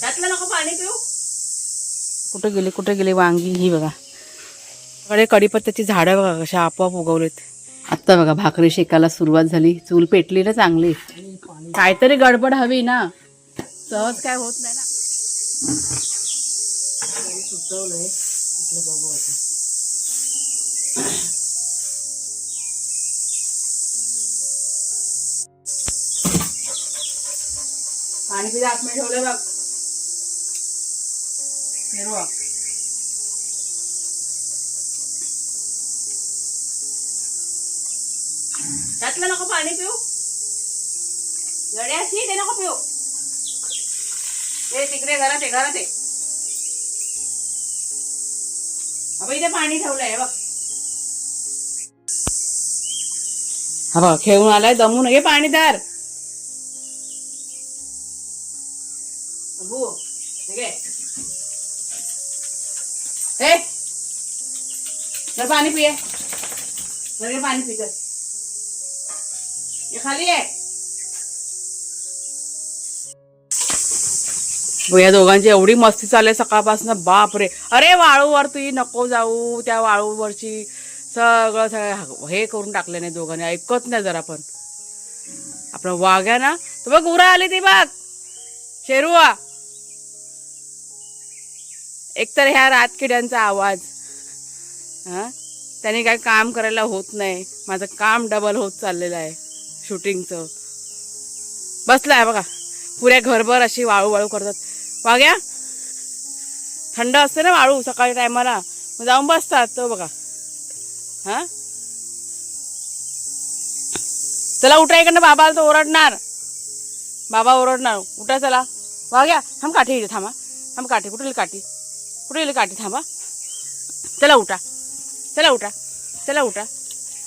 त्यातलं नको पाणी पिऊ. कुठे गेली वांगी ही बघा. कडे कढीपत्त्याची झाडं बघा कशा आपोआप उगवलेत. आत्ता बघा भाकरी शेकायला सुरुवात झाली. चूल पेटली ना चांगली. काहीतरी गडबड हवी ना, सहज काय होत नाही ना. सुचवलंय बघू आता. पाणी पिता आतमध्ये ठेवलंय बघ. फिरवा. त्यातलं नको पाणी पिऊ. गड्याशी ते नको पिऊ. ते तिकडे घरात आहे. अब इथे पाणी ठेवलंय बघ. हा बघ खेळून आलाय दमून. घे पाणी धर. पाणी पिये. पाणी पी कर. खाली आहे. या दोघांची एवढी मस्ती चालली सकाळपासून. बाप रे. अरे वाळूवर तू नको जाऊ. त्या वाळूवरची सगळं हे करून टाकले नाही दोघांनी. ऐकत नाही जरा पण. आपलं वाघ्या ना तर बघ उरा आली ती बघ. शेरुआ. एकतर ह्या रातकिड्यांचा आवाज. हा त्याने काय काम करायला होत नाही. माझं काम डबल होत चाललेलं आहे शूटिंगचं. बसलाय बघा पुऱ्या घरभर अशी वाळू करतात. वाघ्या थंड असते ना वाळू सकाळी टायमाला, मग जाऊन बसतात तो बघा. हा चला उठा इकडनं. बाबाला तो ओरडणार. बाबा ओरडणार. उठा चला. वाघ्या थांब काठी इथे थांबा. थांब काठी. कुठे गेली काठी. थांबा. चला उठा.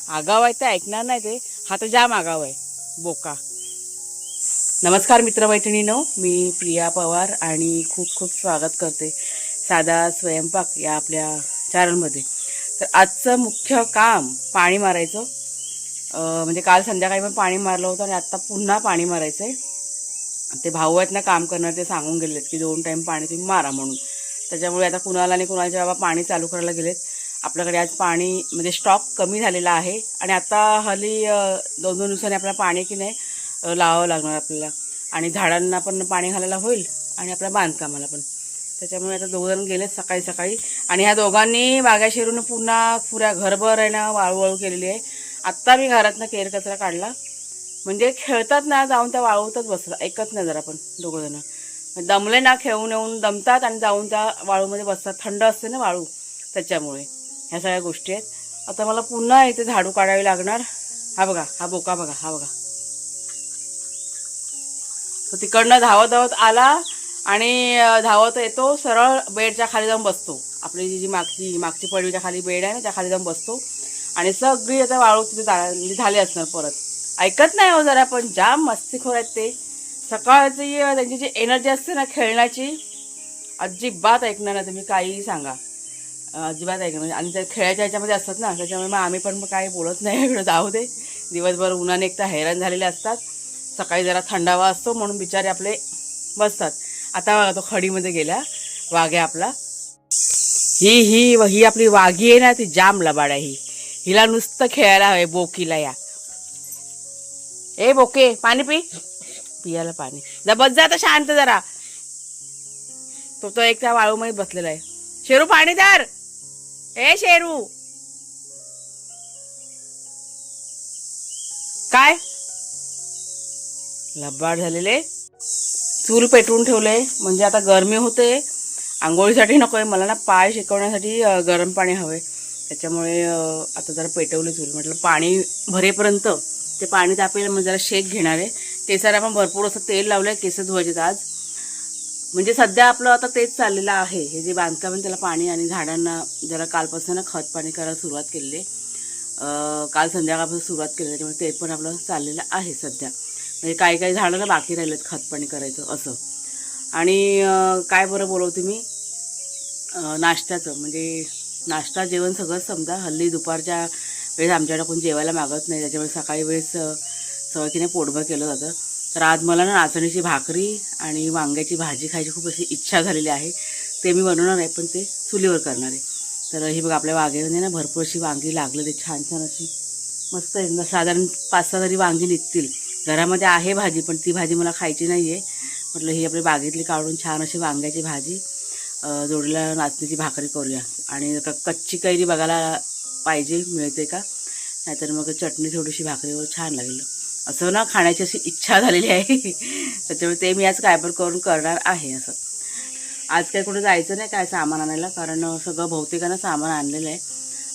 आगाव आहे ते ऐकणार नाही ते. हा तर जाम आगाव आहे बोका. नमस्कार मित्रमैत्रिणींनो, मी प्रिया पवार आणि खूप स्वागत करते साधा स्वयंपाक या आपल्या चॅनलमध्ये. तर आजचं मुख्य काम पाणी मारायचं. म्हणजे काल संध्याकाळी पण पाणी मारलं होतं आणि आत्ता पुन्हा पाणी मारायचं आहे. ते भाऊ आहेत ना काम करणार, ते सांगून गेलेत की 2 टाईम पाणी तुम्ही मारा म्हणून. त्याच्यामुळे आता कुणाला आणि कुणाच्या बाबा पाणी चालू करायला गेलेत. आपल्याकडे आज पाणी म्हणजे स्टॉक कमी झालेला आहे आणि आता हल्ली 2-2 दिवसांनी आपल्याला पाणी की नाही लावावं लागणार आपल्याला. आणि झाडांना पण पाणी घालायला होईल आणि आपल्या बांधकामाला पण. त्याच्यामुळे आता 2 जण गेलेत सकाळी. आणि ह्या दोघांनी बागा शिरून पुऱ्या घरभर आहे ना वाळू केलेली आहे. आत्ता मी घरातनं केर कचरा काढला. म्हणजे खेळतात ना जाऊन त्या वाळूतच बसतात. ऐकत नाही जरा पण 2 जण. दमले ना खेळून येऊन दमतात आणि जाऊन त्या वाळूमध्ये बसतात. थंड असते ना वाळू त्याच्यामुळे ह्या सगळ्या गोष्टी आहेत. आता मला पुन्हा इथे झाडू काढावी लागणार. हा बघा हा बोका बघा. हा बघा तो तिकडनं धावत आला आणि धावत येतो सरळ बेडच्या खाली जाऊन बसतो. आपली जी मागची पडवीच्या खाली बेड आहे ना त्या खाली जाऊन बसतो. आणि सगळी आता वाळू तिथे झाली असणार परत. ऐकत नाही हो जरा पण. जाम मस्तीखोर आहेत ते. सकाळची त्यांची जी एनर्जी असते ना खेळण्याची अजिबात ऐकणार नाही. तुम्ही काहीही सांगा अजिबात ऐकणार. आणि त्या खेळायच्या ह्याच्यामध्ये असतात ना त्याच्यामुळे मग आम्ही पण काही बोलत नाही. इकडं जाऊ दे. दिवसभर उन्हाने एकदा हैराण झालेले असतात. सकाळी जरा थंडावा असतो म्हणून बिचारे आपले बसतात. आता तो खडीमध्ये गेला वाघ्या आपला. ही आपली वाघी आहे ना ती जाम लबाड आहे. हिला नुसतं खेळायला हवे बोकीला. या ए बोके पाणी पियाला पाणी बस जा. आता शांत जरा. तो एक त्या वाळूमध्ये बसलेला आहे. शेरू पाणी धर. ए शेरू काय लबाड झालेले. चूल पेटवून ठेवलंय म्हणजे आता गरमी होते. आंघोळीसाठी नकोय मला ना, पाय शेकवण्यासाठी गरम पाणी हवंय. त्याच्यामुळे आता जरा पेटवले चूल. म्हटलं पाणी भरेपर्यंत ते पाणी तापेल म्हणजे जरा शेक घेणार आहे. केसाला पण भरपूर असं तेल लावलंय. केस धुवायचे आज. म्हणजे सध्या आपलं आता तेच चाललेलं आहे. हे जे बांधकाम आहे त्याला पाणी आणि झाडांना जरा कालपासून खत पाणी करायला सुरुवात केलेली आहे. काल संध्याकाळपासून सुरुवात केली. त्याच्यामुळे ते पण आपलं चाललेलं आहे सध्या. म्हणजे काही झाडांना बाकी राहिलेत खत पाणी करायचं असं. आणि काय बरं बोलवते मी नाश्त्याचं. म्हणजे नाश्ता जेवण सगळंच समजा. हल्ली दुपारच्या वेळेस आमच्याकडे कोण जेवायला मागत नाही. त्याच्यामुळे सकाळी वेळेस सवयीने पोटभर केलं जातं. तर आज मला ना नाचणीची भाकरी आणि वांग्याची भाजी खायची खूप अशी इच्छा झालेली आहे. ते मी बनवणार आहे, पण ते चुलीवर करणार आहे. तर ही बघा आपल्या वांग्यामध्ये ना भरपूर अशी वांगी लागलेली, छान छान अशी मस्त आहे. साधारण 5-6 तरी वांगी निघतील. घरामध्ये आहे भाजी, पण ती भाजी मला खायची नाही आहे. म्हटलं ही आपली बागेतली काढून छान अशी वांग्याची भाजी जोडीला नाचणीची भाकरी करूया. आणि आता कच्ची कैरी बघायला पाहिजे मिळते का, नाहीतर मग चटणी थोडीशी भाकरीवर छान लागेल. असं ना खाण्याची अशी इच्छा झालेली आहे. त्याच्यामुळे ते मी आज काय पण करून करणार आहे. असं आज काय कुठं जायचं नाही काय सामान आणायला, कारण सगळं बहुतेकानं सामान आणलेलं आहे.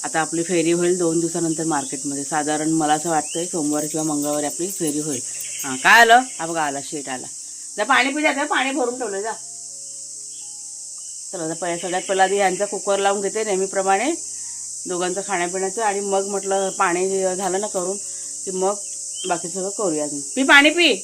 आता आपली फेरी होईल 2 दिवसानंतर मार्केटमध्ये. साधारण मला असं वाटतंय सोमवारी किंवा मंगळवारी आपली फेरी होईल. हां काय आलं, हा बघा आला, शेट आला. जा पाणी पिजा, त्या पाणी भरून ठेवलं जा. चला आता सगळ्यात पहिला आधी यांचा कुकर लावून घेते नेहमीप्रमाणे दोघांचं खाण्यापिण्याचं, आणि मग म्हटलं पाणी झालं ना करून की मग बाकी सगळं करूया. पी पाणी पी.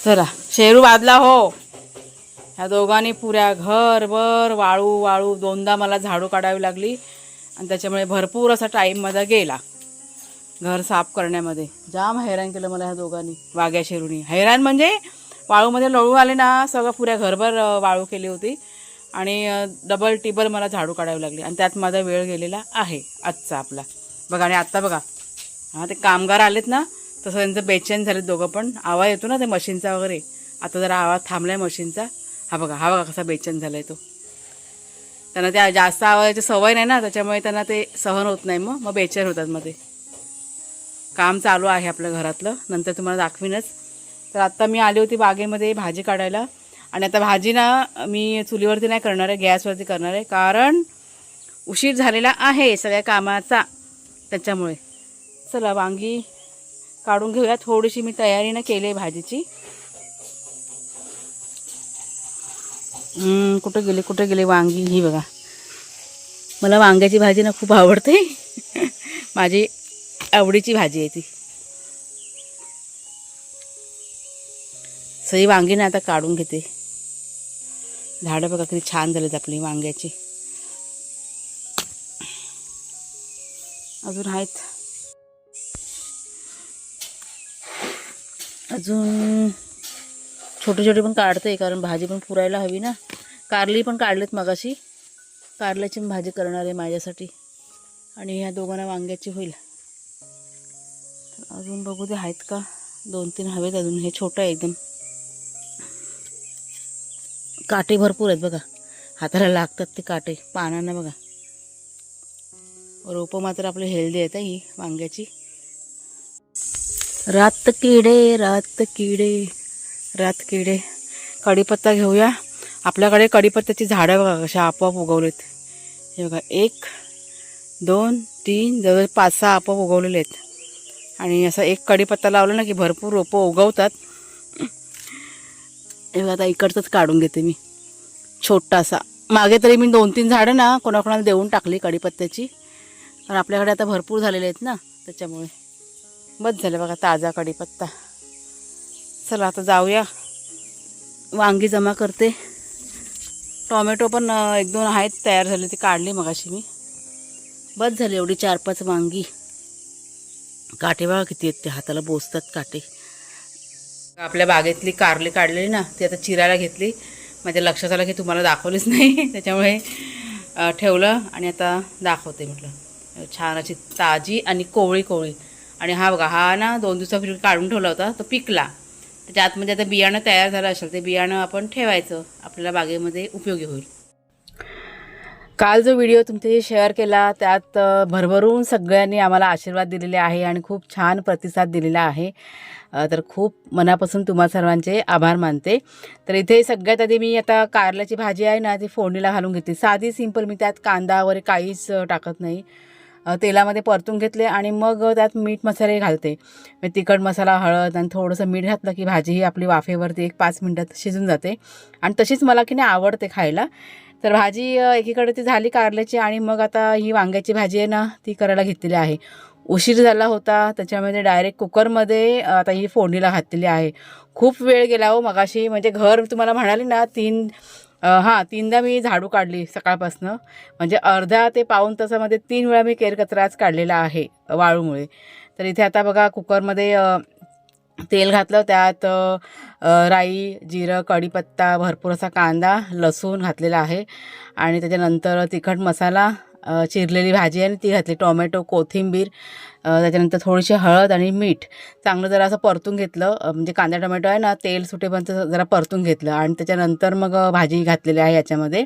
चला शेरू बादला हो. ह्या दोघांनी पुऱ्या घरभर वाळू वाळू 2दा मला झाडू काढावी लागली, आणि त्याच्यामुळे भरपूर असा टाईम माझा गेला घर साफ करण्यामध्ये. जाम हैराण केलं मला ह्या दोघांनी, वाघ्या शेरूनी. हैराण म्हणजे वाळूमध्ये लोळू आले ना, सगळं पुऱ्या घरभर वाळू केली होती, आणि डबल टिबल मला झाडू काढावी लागली, आणि त्यात माझा वेळ गेलेला आहे आजचा आपला. बघा आणि आत्ता बघा, हां ते कामगार आलेत ना, तसं त्यांचं बेचैन झालेत दोघं पण. आवाज येतो ना ते मशीनचा वगैरे, आता जरा आवाज थांबला आहे मशीनचा. हा बघा कसा बेचैन झाला आहे तो. त्यांना त्या जास्त आवाजाची सवय नाही ना, त्याच्यामुळे त्यांना ते सहन होत नाही, मग बेचैन होतात. मग ते काम चालू आहे आपल्या घरातलं, नंतर तुम्हाला दाखवीनच. तर आत्ता मी आली होती बागेमध्ये भाजी काढायला, आणि आता भाजी ना मी चुलीवरती नाही करणार आहे, गॅसवरती करणार आहे, कारण उशीर झालेला आहे सगळ्या कामाचा, त्याच्यामुळे. चला वांगी काढून घेऊया. थोडीशी मी तयारी ना केली आहे भाजीची. कुठे गेले वांगी. ही बघा, मला वांग्याची भाजी ना खूप आवडते. माझी आवडीची भाजी आहे ती. सगळी वांगी ना आता काढून घेते. झाडं बघा किती छान झालीत आपली वांग्याची. अजून आहेत, अजून छोटे छोटे पण काढते, कारण भाजी पण पुरायला हवी ना. कारली पण काढलेत मगाशी, कारल्याची पण भाजी करणार आहे माझ्यासाठी, आणि ह्या दोघांना वांग्याची होईल. अजून बघू दे आहेत का, 2-3 हवेत अजून. हे छोटं आहे एकदम, काटे भरपूर आहेत बघा, हाताला लागतात ते काटे पानांना बघा. रोपं मात्र आपले हेल्दी आहेत ही वांग्याची. रात किडे रात किडे रात किडे. कढीपत्ता घेऊया. आपल्याकडे कढीपत्त्याची झाडं बघा कशा आपोआप उगवलेत. हे बघा 1 2 3 जवळ 5-6 आपोआप उगवलेले आहेत. आणि असं एक कढीपत्ता लावला ना की भरपूर रोपं उगवतात. हे बघा आता इकडचंच काढून घेते मी, छोटासा. मागे तरी मी 2-3 झाडं ना कोणाकोणाला देऊन टाकली कढीपत्त्याची, कारण आपल्याकडे आता भरपूर झालेले आहेत ना, त्याच्यामुळे. बस झालं बघा ताजा कढीपत्ता. चला आता जाऊया, वांगी जमा करते. टोमॅटो पण 1-2 आहेत तयार झाले, ती काढली मगाशी मी. बस झाली एवढी 4-5 वांगी. काटे बघा किती आहेत, ते हाताला बोचतात काटे. आपल्या बागेतली कारली काढलेली ना, ती आता चिरायला घेतली. माझ्या लक्षात आलं की तुम्हाला दाखवलीच नाही, त्याच्यामुळे ठेवलं, आणि आता दाखवते म्हटलं. छान अशी ताजी आणि कोवळी कोवळी. आणि हा बघा, हा ना 2 दिवसापूर्वी काढून ठेवला होता, तो पिकला. त्याच्या आतमध्ये आता बियाणं तयार झालं असेल, ते बियाणं आपण ठेवायचं, आपल्याला बागेमध्ये उपयोगी होईल. काल जो व्हिडिओ तुमच्याशी शेअर केला त्यात भरभरून सगळ्यांनी आम्हाला आशीर्वाद दिलेले आहे आणि खूप छान प्रतिसाद दिलेला आहे. तर खूप मनापासून तुम्हा सर्वांचे आभार मानते. तर इथे सगळ्यात आधी मी आता कारल्याची भाजी आहे ना, ती फोडणीला घालून घेते. साधी सिंपल, मी त्यात कांदा वगैरे काहीच टाकत नाही. तेलामध्ये परतून घेतले आणि मग त्यात मीठ मसाले घालते. तिखट मसाला, हळद आणि थोडंसं मीठ घातलं की भाजी ही आपली वाफेवरती 1-5 मिनटात शिजून जाते आणि तशीच मला की नाही आवडते खायला. तर भाजी एकीकडे ती झाली कारल्याची आणि मग आता ही वांग्याची भाजी आहे ना ती करायला घेतलेली आहे. उशीर झाला होता त्याच्यामध्ये डायरेक्ट कुकरमध्ये आता ही फोडणीला घातलेली आहे. खूप वेळ गेला हो मगाशी, म्हणजे घर तुम्हाला म्हणाले ना 3दा मी झाडू काढली सकाळपासनं, म्हणजे अर्धा ते पाऊण तासामध्ये 3 वेळा मी केरकचराच काढलेला आहे वाळूमुळे. तर इथे आता बघा कुकरमध्ये तेल घातलं, त्यात राई, जिरं, कढीपत्ता, भरपूर असा कांदा, लसूण घातलेला आहे आणि त्याच्यानंतर तिखट मसाला, चिरलेली भाजी आणि ती घातली, टोमॅटो, कोथिंबीर, त्याच्यानंतर थोडीशी हळद आणि मीठ. चांगलं जरा असं परतून घेतलं, म्हणजे कांदा टोमॅटो आहे ना तेल सुटेपर्यंत जरा परतून घेतलं आणि त्याच्यानंतर मग भाजी घातलेली आहे ह्याच्यामध्ये.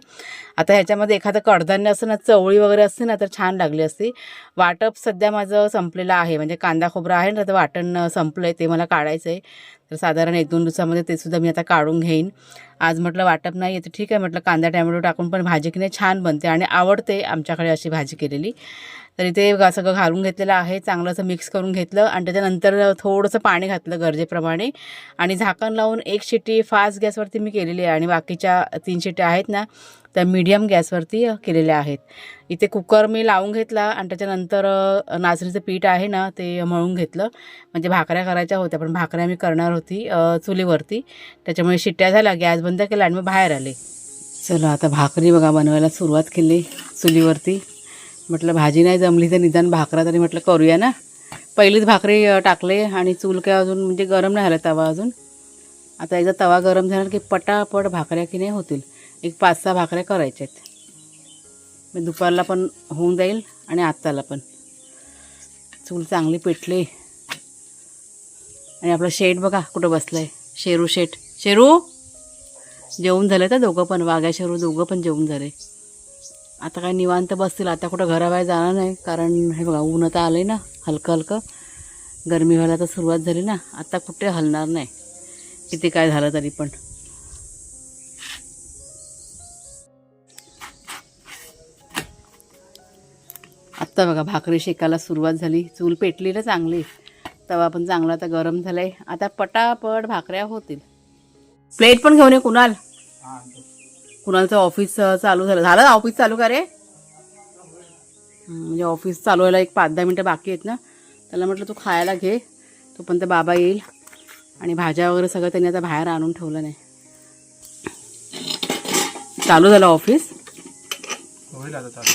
आता ह्याच्यामध्ये एखादं कडधान्य असतं ना, चवळी वगैरे असते ना तर छान लागली असती. वाटप सध्या माझं संपलेलं आहे, म्हणजे कांदा खोबरा आहे ना तर वाटण संपलं आहे, ते मला काढायचं आहे. तर साधारण 1-2 दिवसामध्ये ते सुद्धा मी आता काढून घेईन. आज म्हटलं वाटप नाही आहे तर ठीक आहे, म्हटलं कांदा टोमॅटो टाकून पण भाजी की नाही छान बनते आणि आवडते आमच्याकडे अशी भाजी केलेली. तर इथे सगळं घालून घेतलेलं आहे, चांगलं असं मिक्स करून घेतलं आणि त्याच्यानंतर थोडंसं पाणी घातलं गरजेप्रमाणे आणि झाकण लावून 1 शिट्टी फास्ट गॅसवरती मी केलेली आहे आणि बाकीच्या 3 शिट्ट्या आहेत ना त्या मीडियम गॅसवरती केलेल्या आहेत. इथे कुकर मी लावून घेतला आणि त्याच्यानंतर नाचणीचं पीठ आहे ना ते मळून घेतलं, म्हणजे भाकऱ्या करायच्या होत्या पण भाकऱ्या मी करणार होती चुलीवरती, त्याच्यामुळे शिट्ट्या झाल्या, गॅस बंद केला आणि मग बाहेर आले. चला आता भाकरी बघा बनवायला सुरुवात केली चुलीवरती. म्हटलं भाजी नाही जमली तर निदान भाकरा तरी म्हटलं करूया ना. पहिलीच भाकरी टाकले आणि चूल काय अजून म्हणजे गरम नाही झाला तवा अजून. आता एकदा तवा गरम झाला की पटापट भाकऱ्या की नाही होतील. 5-6 भाकऱ्या करायच्या आहेत, मग दुपारला पण होऊन जाईल आणि आत्ताला पण. चूल चांगली पेटली आणि आपलं शेट बघा कुठं बसलं आहे, शेरू शेट. शेरू जेवून झालं तर दोघं पण, वाघ्या शेरू दोघं पण जेवून झाले. आता काय निवांत बसतील, आता कुठं घराबाहेर जाणार नाही, कारण हे बघा ऊन आता आलं आहे ना हलकं हलकं, गरमी व्हायला तर सुरुवात झाली ना, आता कुठे हलणार नाही किती काय झालं तरी पण. आत्ता बघा भाकरी शेकायला सुरुवात झाली, चूल पेटली ना चांगली, तवा पण चांगला आता गरम झाला आहे. आता पटापट भाकऱ्या होतील. प्लेट पण घेऊन ये कुणाल. कुणालचं ऑफिस चालू झालं ऑफिस चालू का रे? म्हणजे ऑफिस चालू व्हायला 5-10 मिनटं बाकी आहेत ना, त्याला म्हटलं तू खायला घे, तोपर्यंत बाबा येईल. आणि भाज्या वगैरे सगळं त्यांनी आता बाहेर आणून ठेवलं नाही. चालू झालं ऑफिस, होईल आता चालू.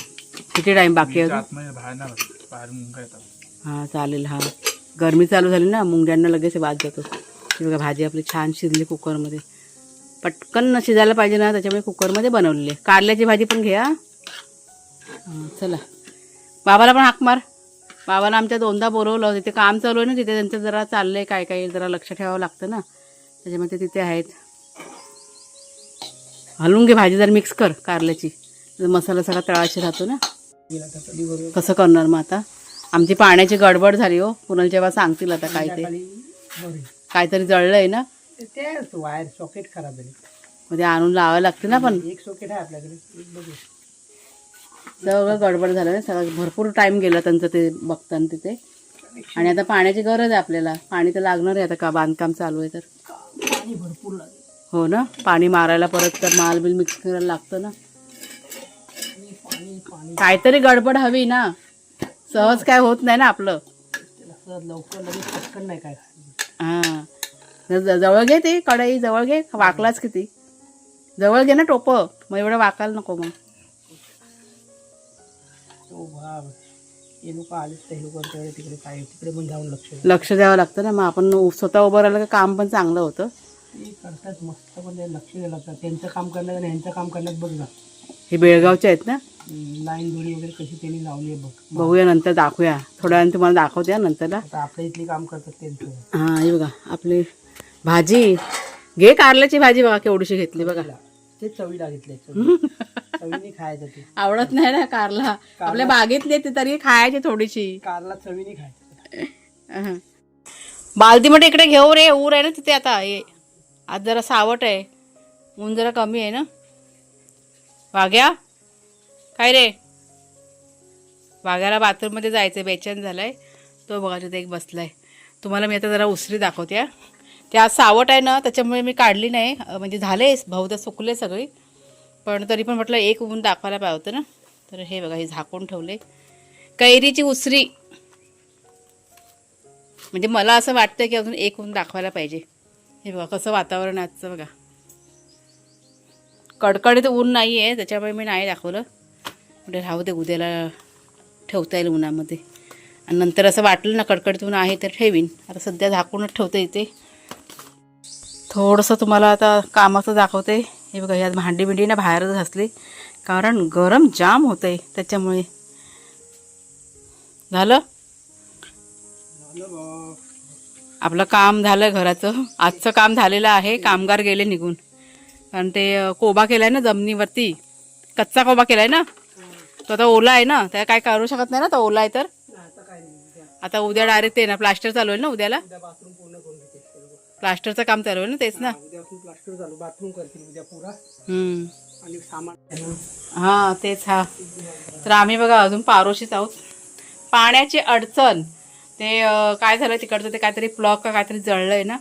किती टाईम बाकी आहे? हां चालेल. हां गरमी चालू झाली ना, मुंग्यांना लगेच वाज जातो. बघा भाजी आपली छान शिजली कुकरमध्ये, पटकन शिजायला पाहिजे ना त्याच्यामुळे कुकरमध्ये बनवलेली आहे. कारल्याची भाजी पण घ्या. चला बाबाला पण हाक मार. बाबाला आमच्या 2दा बोलवलं, तिथे काम चालू आहे ना, तिथे त्यांचं जरा चाललं आहे काय काय, जरा लक्ष ठेवावं लागतं ना, त्याच्यामध्ये तिथे आहेत. हलवून घे भाजी, जरा मिक्स कर कारल्याची, मसाला सगळा तळाशी राहतो ना. कसं करणार मग आता? आमची पाण्याची गडबड झाली हो, कुणाला जेव्हा सांगतील आता काय ते काहीतरी जळलं आहे ना, ते वायर सॉकेट खराब झाली, मध्ये आणून लावायला लागते ना. पण एक सॉकेट आहे आपल्याकडे, सगळं गडबड झालं ना, सगळं भरपूर टाईम गेला त्यांचं ते बघताना तिथे. आणि आता पाण्याची गरज आहे आपल्याला, पाणी तर लागणार आहे आता, का बांधकाम चालू आहे तर पाणी भरपूर लागेल. हो ना, पाणी मारायला परत तर माल बिल मिक्स करायला लागतं ना. काहीतरी गडबड हवी ना, सहज काय होत नाही ना आपलं. लवकर लगेच पटकन नाही काय. हां जवळ घे, ते कढई जवळ घे, वाकलाच किती जवळ घे ना टोपं, मग एवढं वाकायला नको. मग हे लोक आलेच ते लोक तिकडे काय तिकडे पण जाऊन लक्ष द्यावं लागतं ना. मग आपण स्वतः उभं राहिलं का काम पण चांगलं होतं. ते करतात मस्त, पण लक्ष द्यायला लागतं त्यांचं काम करण्यात आणि ह्यांचं काम करण्यात. बघ ना हे बेळगावचे आहेत ना, लाईन दोरी वगैरे कशी त्यांनी लावली आहे बघ. बघूया नंतर, दाखवूया थोड्या वेळाने, तुम्हाला दाखवते नंतरला. आता आपल्या इथली काम करतात त्यांचं. हां हे बघा आपली भाजी घे, कारल्याची भाजी बघा केवढीशी घेतली बघा. ते चवीला घेतले, चवीने खायचं. ते आवडत नाही ना कारला, आपल्या बागेतली ते तरी खायची थोडीशी. कारला चवीने खायचं. बालदीमध्ये इकडे घेऊ रे, ऊर आहे ना तिथे. आता हे आज जरा सावट आहे, ऊन जरा कमी आहे ना. वाघ्या काय रे, वाघ्याला बाथरूममध्ये जायचं बेचैन झालाय. तो बघा तिथे एक बसलाय. तुम्हाला मी आता जरा उसरी दाखवते. त्या सावट आहे ना त्याच्यामुळे मी काढली नाही, म्हणजे झाले बहुधा सुकले सगळे, पण तरी पण म्हटलं एक ऊन दाखवायला पाहिजे होतं ना. तर हे बघा हे झाकून ठेवले. कैरीची उसरी, म्हणजे मला असं वाटतं की अजून एक ऊन दाखवायला पाहिजे. हे बघा कसं वातावरण आजचं बघा. कडकडीत ऊन नाही आहे त्याच्यामुळे मी नाही दाखवलं. म्हणजे राहू दे, उद्याला ठेवता येईल उन्हामध्ये. आणि नंतर असं वाटलं ना कडकडीत ऊन आहे तर ठेवीन. आता सध्या झाकूनच ठेवते इथे. थोडंसं तुम्हाला आता कामाचं दाखवते. हे बघा ह्या भांडी बिंडी ना बाहेरच घासली, कारण गरम जाम होतं आहे त्याच्यामुळे. झालं आपलं काम झालं घराचं. आजचं काम झालेलं आहे. कामगार गेले निघून, कारण ते कोबा केलाय ना जमिनीवरती. कच्चा कोबा केलाय ना, तो आता ओला आहे ना, त्या काय करू शकत नाही ना, तो ओला आहे तर. आता उद्या डायरेक्ट ते ना प्लास्टर चालू आहे ना उद्याला. बाथरूम पूर्ण करून घेते. प्लास्टरचं काम चालू आहे ना, तेच ना. उद्यापासून प्लास्टर चालू, बाथरूम करतील उद्या पुरा. हम्म. आणि सामान हां तेच. हा तर आम्ही बघा अजून पारोशीच आहोत. पाण्याची अडचण ते काय झालं तिकडचं, ते काहीतरी प्लग का काहीतरी जळलं आहे ना,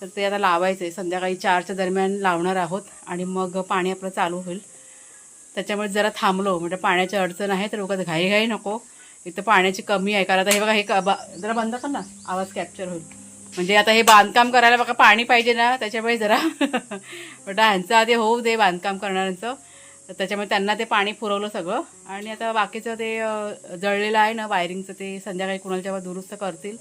तर ते आता लावायचं आहे. संध्याकाळी 4च्या दरम्यान लावणार आहोत आणि मग पाणी आपलं चालू होईल. त्याच्यामुळे जरा थांबलो, म्हणजे पाण्याची अडचण आहे तर उगाच घाई नको. इथं पाण्याची कमी आहे, कारण आता हे बघा हे जरा बंद कर ना, आवाज कॅप्चर होईल. म्हणजे आता हे बांधकाम करायला बघा पाणी पाहिजे ना, त्याच्यामुळे जरा म्हटलं ह्यांचं आधी होऊ दे बांधकाम करणाऱ्यांचं. तर त्याच्यामुळे त्यांना ते पाणी पुरवलं सगळं. आणि आता बाकीचं ते जळलेलं आहे ना वायरिंगचं, ते संध्याकाळी कुणाला दुरुस्त करतील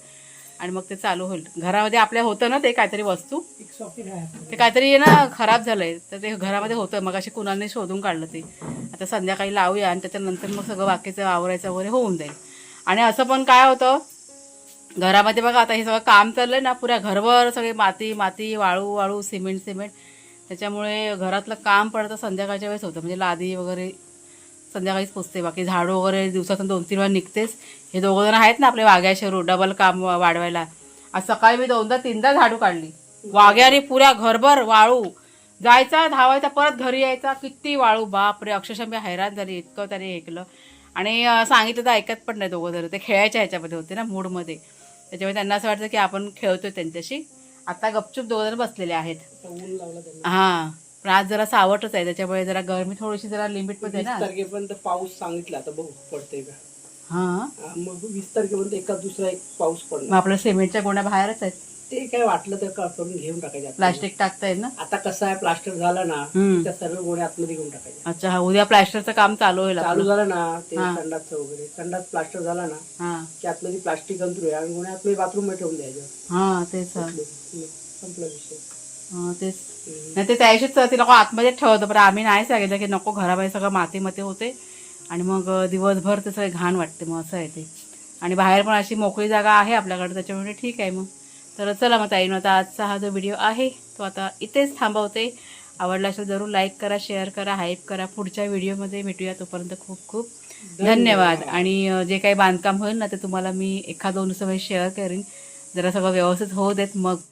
आणि मग ते चालू होईल. घरामध्ये आपल्या होतं ना ते काहीतरी वस्तू, ते काहीतरी ना खराब झालंय, तर ते घरामध्ये होतं मग अशी कुणाने शोधून काढलं ते. आता संध्याकाळी लावूया आणि त्याच्यानंतर मग सगळं बाकीचं आवरायचं वगैरे होऊन जाईल. आणि असं पण काय होतं घरामध्ये बघा, आता हे सगळं काम चाललंय ना, पुऱ्या घरभर सगळे माती वाळू सिमेंट. त्याच्यामुळे घरातलं काम पडतं संध्याकाळच्या वेळेस होतं. म्हणजे लादी वगैरे संध्याकाळीच पुसते, बाकी झाडू वगैरे दिवसातून 2-3 वेळा निघतेच. हे दोघं जण आहेत ना आपले वाघ्या शेरू, डबल काम वाढवायला. आज सकाळी मी 2दा-3दा झाडू काढली. वाघ्याने पुऱ्या घरभर वाळू जायचा, धावायचा, परत घरी यायचा, किती वाळू. बापरे, अक्षरशः मी हैराण झाली, इतकं त्याने ऐकलं. आणि सांगितलं तर ऐकत पण नाही दोघं जण. ते खेळायच्या ह्याच्यामध्ये होते ना मूडमध्ये, त्याच्यामुळे त्यांना असं वाटतं की आपण खेळतोय त्यांच्याशी. आता गपचूप दोघं जण बसलेले आहेत. हां, पण आज जरा सावटच आहे त्याच्यामुळे जरा गरमी थोडीशी जरा लिमिटमध्ये ना. 20 तारखेपर्यंत पाऊस सांगितला, आता बघू पडतंय का. हां, मग 20 तारखेपर्यंत एका दुसरा एक पाऊस मग पडणार. आपल्या सिमेंटच्या गोण्या बाहेरच आहेत. ते काय वाटलं तर करून घेऊन टाकायचे. प्लास्टिक टाकतायत ना. आता कसं आहे, प्लास्टर झालं ना त्या सर्व गोण्या आतमध्ये घेऊन टाकायच्या. अच्छा, हा उद्या प्लास्टरचं काम चालू होईल चालू आपलं. झालं ना ते संडासचं वगैरे, संडास प्लास्टर झाला ना हां की आतमध्ये प्लास्टिक अंतरूया आणि गोण्या आतमध्ये बाथरूम मध्ये ठेवून द्यायचं. हां तेच. संपला विषय. हां तेच. नाही ते त्याशीच ती लोक आतमध्ये ठेवतं, पण आम्ही नाही सांगितलं की नको, घराबाहेर सगळं माती होते आणि मग दिवसभर ते सगळे घाण वाटते. मग असं आहे ते. आणि बाहेर पण अशी मोकळी जागा आहे आपल्याकडे, त्याच्यामुळे ठीक आहे मग. तर चला मग ताईनं आता आजचा हा जो व्हिडिओ आहे तो आता इथेच थांबवते. आवडला असेल जरूर लाईक करा, शेअर करा, हाईप करा. पुढच्या व्हिडिओमध्ये भेटूया, तोपर्यंत खूप खूप धन्यवाद. आणि जे काही बांधकाम होईल ना ते तुम्हाला मी 1-2 दिवसामध्ये शेअर करीन. जरा सगळं व्यवस्थित होऊ देत मग